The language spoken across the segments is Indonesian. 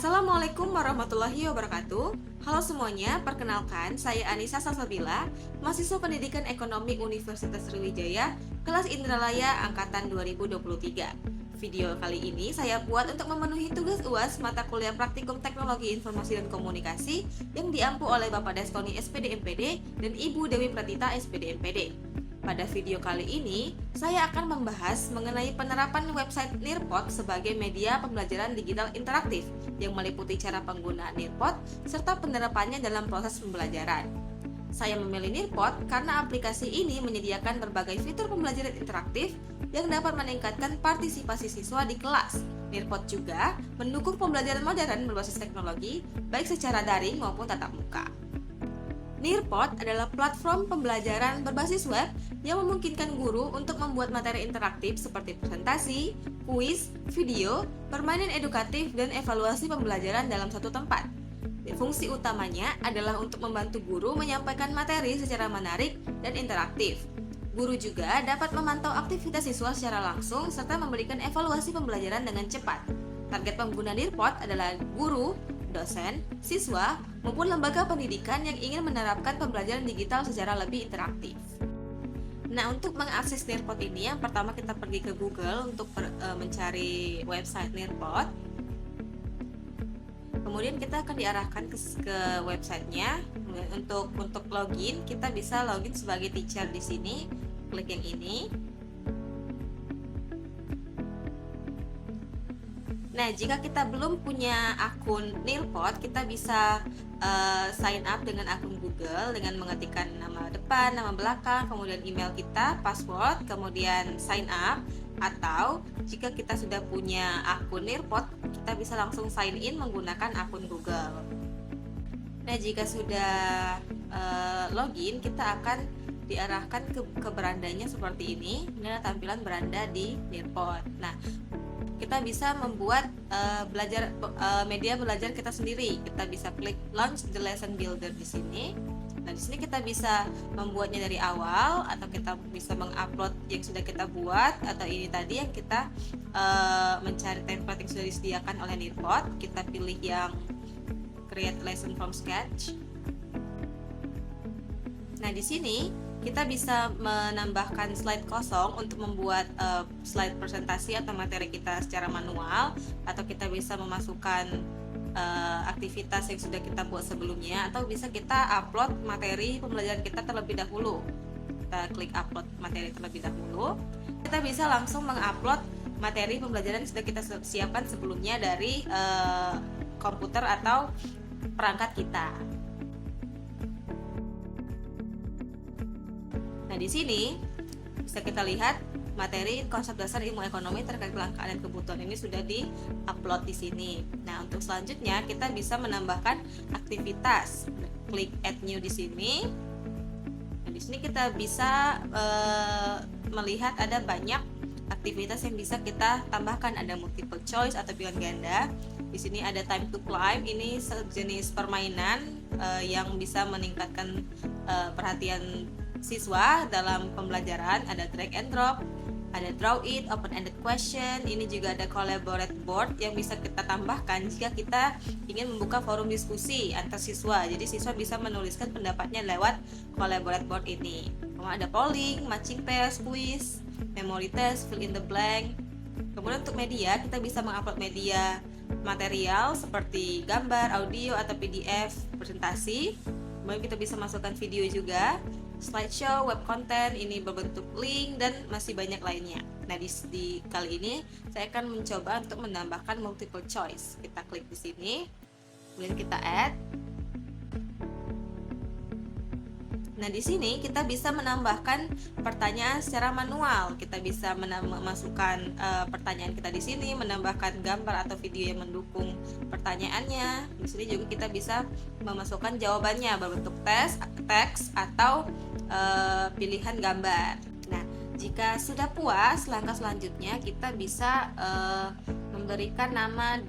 Assalamualaikum warahmatullahi wabarakatuh. Halo semuanya, perkenalkan saya Anissa Salsabila, mahasiswa Pendidikan Ekonomi Universitas Sriwijaya, kelas Indralaya angkatan 2023. Video kali ini saya buat untuk memenuhi tugas UAS mata kuliah Praktikum Teknologi Informasi dan Komunikasi yang diampu oleh Bapak Deskoni SPD MPD dan Ibu Dewi Pratita SPD MPD. Pada video kali ini, saya akan membahas mengenai penerapan website Nearpod sebagai media pembelajaran digital interaktif yang meliputi cara penggunaan Nearpod serta penerapannya dalam proses pembelajaran. Saya memilih Nearpod karena aplikasi ini menyediakan berbagai fitur pembelajaran interaktif yang dapat meningkatkan partisipasi siswa di kelas. Nearpod juga mendukung pembelajaran modern berbasis teknologi, baik secara daring maupun tatap muka. Nearpod adalah platform pembelajaran berbasis web yang memungkinkan guru untuk membuat materi interaktif seperti presentasi, kuis, video, permainan edukatif, dan evaluasi pembelajaran dalam satu tempat. Fungsi utamanya adalah untuk membantu guru menyampaikan materi secara menarik dan interaktif. Guru juga dapat memantau aktivitas siswa secara langsung serta memberikan evaluasi pembelajaran dengan cepat. Target pengguna Nearpod adalah guru, dosen, siswa, maupun lembaga pendidikan yang ingin menerapkan pembelajaran digital secara lebih interaktif. Nah, untuk mengakses Nearpod ini, yang pertama kita pergi ke Google untuk mencari website Nearpod. Kemudian kita akan diarahkan ke websitenya. Untuk login, kita bisa login sebagai teacher di sini. Klik yang ini. Nah, jika kita belum punya akun Nearpod, kita bisa sign up dengan akun Google dengan mengetikkan nama depan, nama belakang, kemudian email kita, password, kemudian sign up. Atau jika kita sudah punya akun Nearpod, kita bisa langsung sign in menggunakan akun Google. Nah, jika sudah login, kita akan diarahkan ke berandanya seperti ini. Ini adalah tampilan beranda di Nearpod. Nah, kita bisa membuat media belajar kita sendiri. Kita bisa klik Launch the Lesson Builder di sini. Nah, di sini kita bisa membuatnya dari awal, atau kita bisa mengupload yang sudah kita buat, atau ini tadi yang kita mencari template yang sudah disediakan oleh Nearpod. Kita pilih yang Create Lesson from Scratch. Nah, di sini kita bisa menambahkan slide kosong untuk membuat slide presentasi atau materi kita secara manual, atau kita bisa memasukkan aktivitas yang sudah kita buat sebelumnya, atau bisa kita upload materi pembelajaran kita terlebih dahulu. Kita klik upload materi terlebih dahulu. Kita bisa langsung mengupload materi pembelajaran yang sudah kita siapkan sebelumnya dari komputer atau perangkat kita. Nah, di sini bisa kita lihat materi konsep dasar ilmu ekonomi terkait kelangkaan dan kebutuhan ini sudah di-upload di sini. Nah, untuk selanjutnya kita bisa menambahkan aktivitas. Klik Add New di sini. Nah, di sini kita bisa melihat ada banyak aktivitas yang bisa kita tambahkan. Ada multiple choice atau pilihan ganda. Di sini ada time to climb. Ini sejenis permainan yang bisa meningkatkan perhatian siswa dalam pembelajaran. Ada drag and drop, ada draw it, open ended question. Ini juga ada collaborate board yang bisa kita tambahkan jika kita ingin membuka forum diskusi antar siswa. Jadi siswa bisa menuliskan pendapatnya lewat collaborate board ini. Kemudian ada polling, matching pairs, quiz, memory test, fill in the blank. Kemudian untuk media, kita bisa mengupload media material seperti gambar, audio, atau PDF, presentasi. Kemudian kita bisa masukkan video juga, slideshow, web content, ini berbentuk link, dan masih banyak lainnya. Nah, di kali ini saya akan mencoba untuk menambahkan multiple choice. Kita klik di sini, kemudian kita add. Nah, di sini kita bisa menambahkan pertanyaan secara manual. Kita bisa memasukkan pertanyaan kita di sini, menambahkan gambar atau video yang mendukung pertanyaannya. Di sini juga kita bisa memasukkan jawabannya berbentuk teks atau pilihan gambar. Nah, jika sudah puas, langkah selanjutnya kita bisa memberikan nama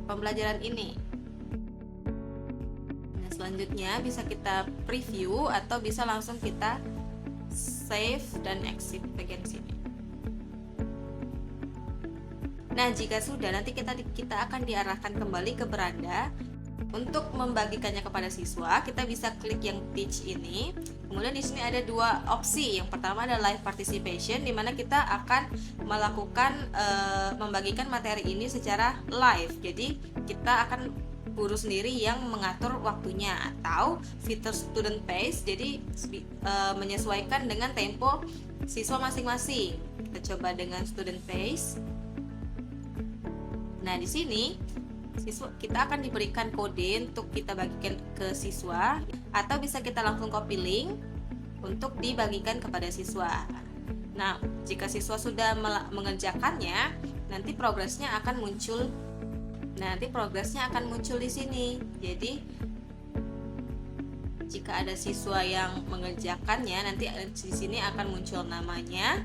pembelajaran ini. Selanjutnya bisa kita preview atau bisa langsung kita save dan exit bagian sini. Nah, jika sudah, nanti kita akan diarahkan kembali ke beranda. Untuk membagikannya kepada siswa, kita bisa klik yang teach ini. Kemudian di sini ada dua opsi. Yang pertama adalah live participation, di mana kita akan melakukan membagikan materi ini secara live. Jadi kita akan guru sendiri yang mengatur waktunya, atau fitur student pace, jadi menyesuaikan dengan tempo siswa masing-masing. Kita coba dengan student pace. Nah, di sini kita akan diberikan kode untuk kita bagikan ke siswa, atau bisa kita langsung copy link untuk dibagikan kepada siswa. Nah, jika siswa sudah mengerjakannya, nanti progresnya akan muncul. Di sini. Jadi jika ada siswa yang mengerjakannya, nanti di sini akan muncul namanya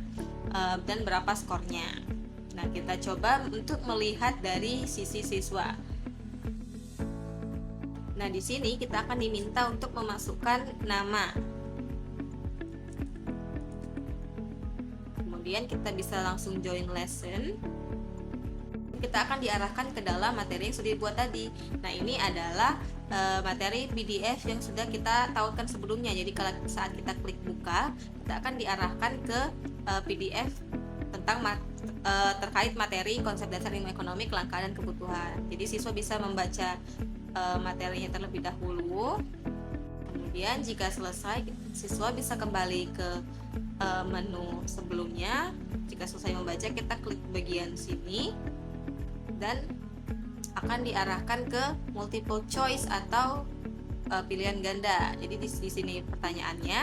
dan berapa skornya. Nah, kita coba untuk melihat dari sisi siswa. Nah, di sini kita akan diminta untuk memasukkan nama. Kemudian kita bisa langsung join lesson. Kita akan diarahkan ke dalam materi yang sudah dibuat tadi. Nah, ini adalah materi PDF yang sudah kita tautkan sebelumnya. Jadi kalau saat kita klik buka, kita akan diarahkan ke PDF tentang terkait materi konsep dasar ilmu ekonomi, kelangkaan dan kebutuhan. Jadi siswa bisa membaca materinya terlebih dahulu. Kemudian jika selesai, siswa bisa kembali ke menu sebelumnya. Jika selesai membaca, kita klik bagian sini dan akan diarahkan ke multiple choice atau pilihan ganda. Jadi di sini pertanyaannya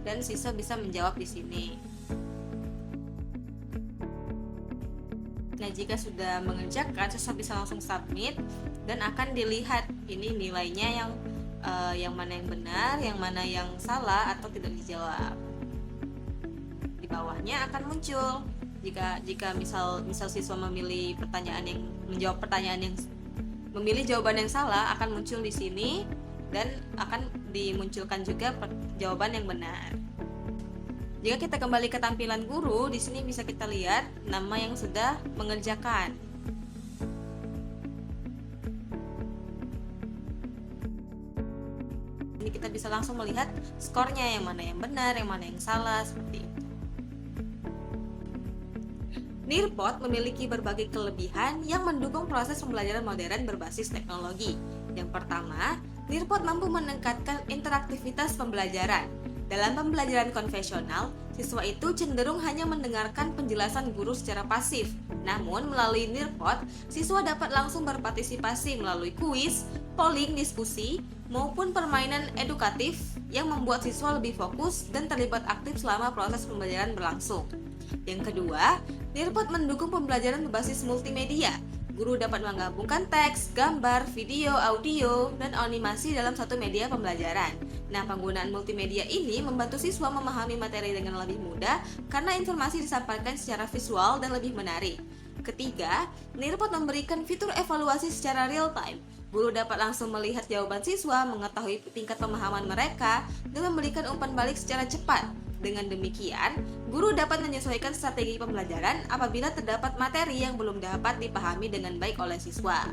dan siswa bisa menjawab di sini. Nah, jika sudah mengerjakan, siswa bisa langsung submit dan akan dilihat ini nilainya yang mana yang benar, yang mana yang salah atau tidak dijawab. Di bawahnya akan muncul jika misal siswa memilih memilih jawaban yang salah, akan muncul di sini dan akan dimunculkan juga jawaban yang benar. Jika kita kembali ke tampilan guru, di sini bisa kita lihat nama yang sudah mengerjakan. Ini kita bisa langsung melihat skornya, yang mana yang benar, yang mana yang salah, seperti itu. Nearpod memiliki berbagai kelebihan yang mendukung proses pembelajaran modern berbasis teknologi. Yang pertama, Nearpod mampu meningkatkan interaktivitas pembelajaran. Dalam pembelajaran konvensional, siswa itu cenderung hanya mendengarkan penjelasan guru secara pasif. Namun, melalui Nearpod, siswa dapat langsung berpartisipasi melalui kuis, polling, diskusi, maupun permainan edukatif yang membuat siswa lebih fokus dan terlibat aktif selama proses pembelajaran berlangsung. Yang kedua, Nearpod mendukung pembelajaran berbasis multimedia. Guru dapat menggabungkan teks, gambar, video, audio, dan animasi dalam satu media pembelajaran. Nah, penggunaan multimedia ini membantu siswa memahami materi dengan lebih mudah karena informasi disampaikan secara visual dan lebih menarik. Ketiga, Nearpod memberikan fitur evaluasi secara real time. Guru dapat langsung melihat jawaban siswa, mengetahui tingkat pemahaman mereka, dan memberikan umpan balik secara cepat. Dengan demikian, guru dapat menyesuaikan strategi pembelajaran apabila terdapat materi yang belum dapat dipahami dengan baik oleh siswa.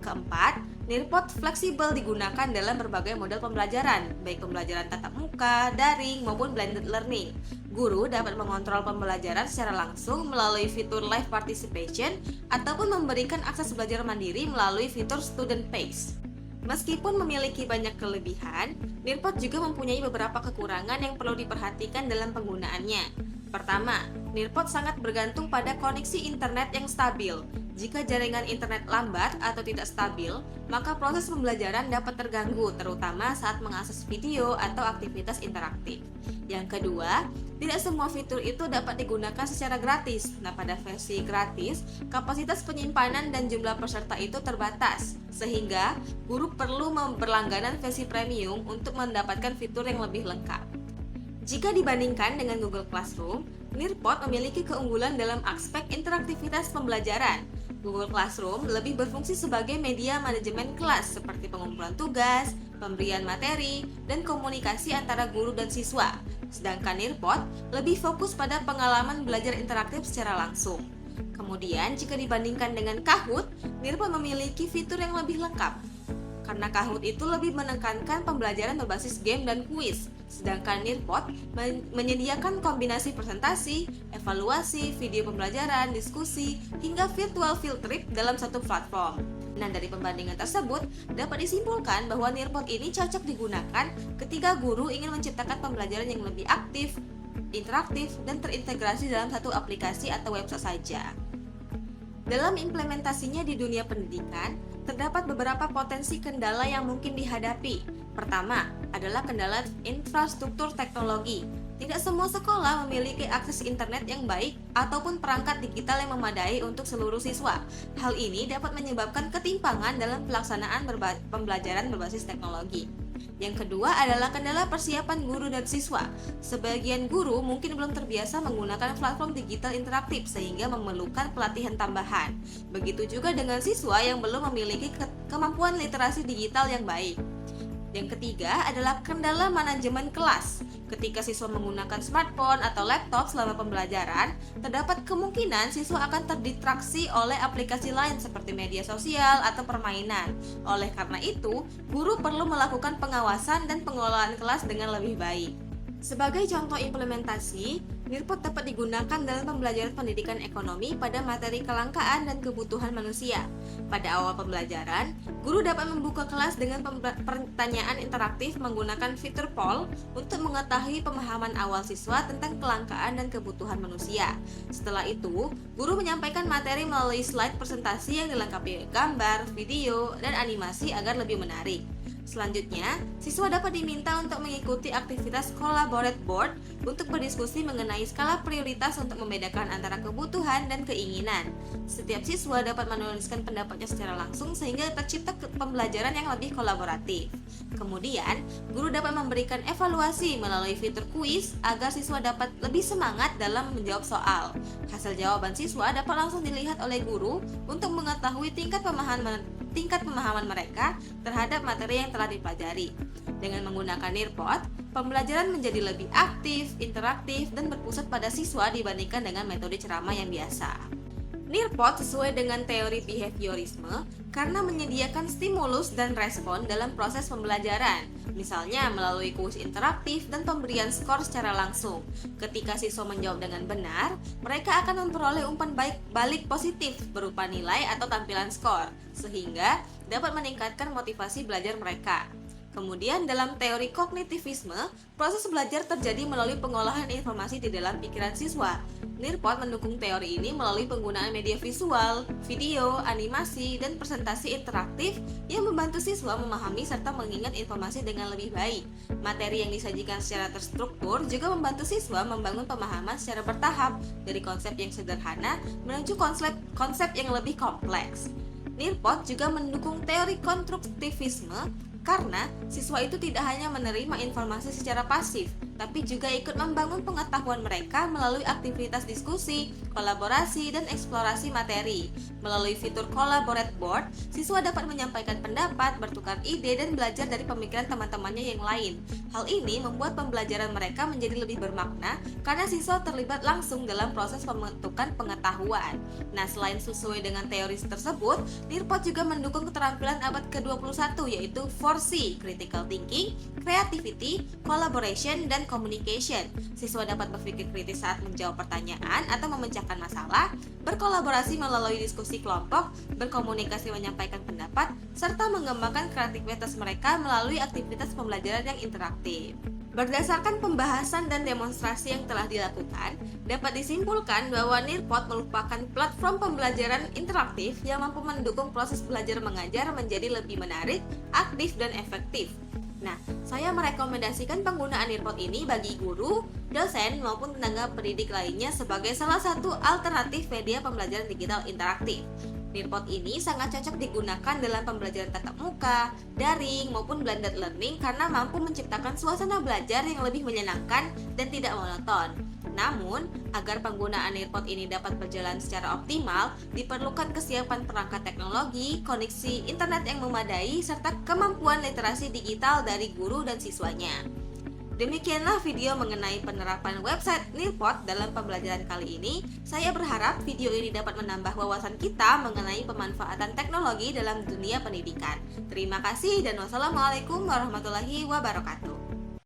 Keempat, Nearpod fleksibel digunakan dalam berbagai model pembelajaran, baik pembelajaran tatap muka, daring, maupun blended learning. Guru dapat mengontrol pembelajaran secara langsung melalui fitur live participation ataupun memberikan akses belajar mandiri melalui fitur student pace. Meskipun memiliki banyak kelebihan, Nearpod juga mempunyai beberapa kekurangan yang perlu diperhatikan dalam penggunaannya. Pertama, Nearpod sangat bergantung pada koneksi internet yang stabil. Jika jaringan internet lambat atau tidak stabil, maka proses pembelajaran dapat terganggu, terutama saat mengakses video atau aktivitas interaktif. Yang kedua, tidak semua fitur itu dapat digunakan secara gratis. Nah, pada versi gratis, kapasitas penyimpanan dan jumlah peserta itu terbatas, sehingga guru perlu berlangganan versi premium untuk mendapatkan fitur yang lebih lengkap. Jika dibandingkan dengan Google Classroom, Nearpod memiliki keunggulan dalam aspek interaktivitas pembelajaran. Google Classroom lebih berfungsi sebagai media manajemen kelas seperti pengumpulan tugas, pemberian materi, dan komunikasi antara guru dan siswa. Sedangkan Nearpod lebih fokus pada pengalaman belajar interaktif secara langsung. Kemudian, jika dibandingkan dengan Kahoot, Nearpod memiliki fitur yang lebih lengkap. Karena Kahoot itu lebih menekankan pembelajaran berbasis game dan kuis, sedangkan Nearpod menyediakan kombinasi presentasi, evaluasi, video pembelajaran, diskusi, hingga virtual field trip dalam satu platform. Nah, dari pembandingan tersebut, dapat disimpulkan bahwa Nearpod ini cocok digunakan ketika guru ingin menciptakan pembelajaran yang lebih aktif, interaktif, dan terintegrasi dalam satu aplikasi atau website saja. Dalam implementasinya di dunia pendidikan, terdapat beberapa potensi kendala yang mungkin dihadapi. Pertama, adalah kendala infrastruktur teknologi. Tidak semua sekolah memiliki akses internet yang baik ataupun perangkat digital yang memadai untuk seluruh siswa. Hal ini dapat menyebabkan ketimpangan dalam pelaksanaan pembelajaran berbasis teknologi. Yang kedua adalah kendala persiapan guru dan siswa. Sebagian guru mungkin belum terbiasa menggunakan platform digital interaktif sehingga memerlukan pelatihan tambahan. Begitu juga dengan siswa yang belum memiliki kemampuan literasi digital yang baik. Yang ketiga adalah kendala manajemen kelas. Ketika siswa menggunakan smartphone atau laptop selama pembelajaran, terdapat kemungkinan siswa akan terdistraksi oleh aplikasi lain seperti media sosial atau permainan. Oleh karena itu, guru perlu melakukan pengawasan dan pengelolaan kelas dengan lebih baik. Sebagai contoh implementasi, Nearpod dapat digunakan dalam pembelajaran pendidikan ekonomi pada materi kelangkaan dan kebutuhan manusia. Pada awal pembelajaran, guru dapat membuka kelas dengan pertanyaan interaktif menggunakan fitur poll untuk mengetahui pemahaman awal siswa tentang kelangkaan dan kebutuhan manusia. Setelah itu, guru menyampaikan materi melalui slide presentasi yang dilengkapi gambar, video, dan animasi agar lebih menarik. Selanjutnya, siswa dapat diminta untuk mengikuti aktivitas collaborate board untuk berdiskusi mengenai skala prioritas untuk membedakan antara kebutuhan dan keinginan. Setiap siswa dapat menuliskan pendapatnya secara langsung sehingga tercipta pembelajaran yang lebih kolaboratif. Kemudian, guru dapat memberikan evaluasi melalui fitur kuis agar siswa dapat lebih semangat dalam menjawab soal. Hasil jawaban siswa dapat langsung dilihat oleh guru untuk mengetahui tingkat pemahaman mereka terhadap materi yang telah dipelajari. Dengan menggunakan Nearpod, pembelajaran menjadi lebih aktif, interaktif, dan berpusat pada siswa dibandingkan dengan metode ceramah yang biasa. Nearpod sesuai dengan teori behaviorisme karena menyediakan stimulus dan respon dalam proses pembelajaran, misalnya melalui kuis interaktif dan pemberian skor secara langsung. Ketika siswa menjawab dengan benar, mereka akan memperoleh umpan balik positif berupa nilai atau tampilan skor, sehingga dapat meningkatkan motivasi belajar mereka. Kemudian dalam teori kognitivisme, proses belajar terjadi melalui pengolahan informasi di dalam pikiran siswa. Nearpod mendukung teori ini melalui penggunaan media visual, video, animasi, dan presentasi interaktif yang membantu siswa memahami serta mengingat informasi dengan lebih baik. Materi yang disajikan secara terstruktur juga membantu siswa membangun pemahaman secara bertahap dari konsep yang sederhana menuju konsep yang lebih kompleks. Nearpod juga mendukung teori konstruktivisme karena siswa itu tidak hanya menerima informasi secara pasif, tapi juga ikut membangun pengetahuan mereka melalui aktivitas diskusi, kolaborasi, dan eksplorasi materi. Melalui fitur Collaborate Board, siswa dapat menyampaikan pendapat, bertukar ide, dan belajar dari pemikiran teman-temannya yang lain. Hal ini membuat pembelajaran mereka menjadi lebih bermakna karena siswa terlibat langsung dalam proses pembentukan pengetahuan. Nah, selain sesuai dengan teori tersebut, Nearpod juga mendukung keterampilan abad ke-21 yaitu 4C, Critical Thinking, Creativity, Collaboration, dan Communication. Siswa dapat berpikir kritis saat menjawab pertanyaan atau memecahkan masalah, berkolaborasi melalui diskusi kelompok, berkomunikasi menyampaikan pendapat, serta mengembangkan kreativitas mereka melalui aktivitas pembelajaran yang interaktif. Berdasarkan pembahasan dan demonstrasi yang telah dilakukan, dapat disimpulkan bahwa Nearpod merupakan platform pembelajaran interaktif yang mampu mendukung proses belajar mengajar menjadi lebih menarik, aktif, dan efektif. Nah, saya merekomendasikan penggunaan Nearpod ini bagi guru, dosen, maupun tenaga pendidik lainnya sebagai salah satu alternatif media pembelajaran digital interaktif. Nearpod ini sangat cocok digunakan dalam pembelajaran tatap muka, daring, maupun blended learning karena mampu menciptakan suasana belajar yang lebih menyenangkan dan tidak monoton. Namun, agar penggunaan Nearpod ini dapat berjalan secara optimal, diperlukan kesiapan perangkat teknologi, koneksi internet yang memadai, serta kemampuan literasi digital dari guru dan siswanya. Demikianlah video mengenai penerapan website Nilpot dalam pembelajaran kali ini. Saya berharap video ini dapat menambah wawasan kita mengenai pemanfaatan teknologi dalam dunia pendidikan. Terima kasih dan wassalamualaikum warahmatullahi wabarakatuh.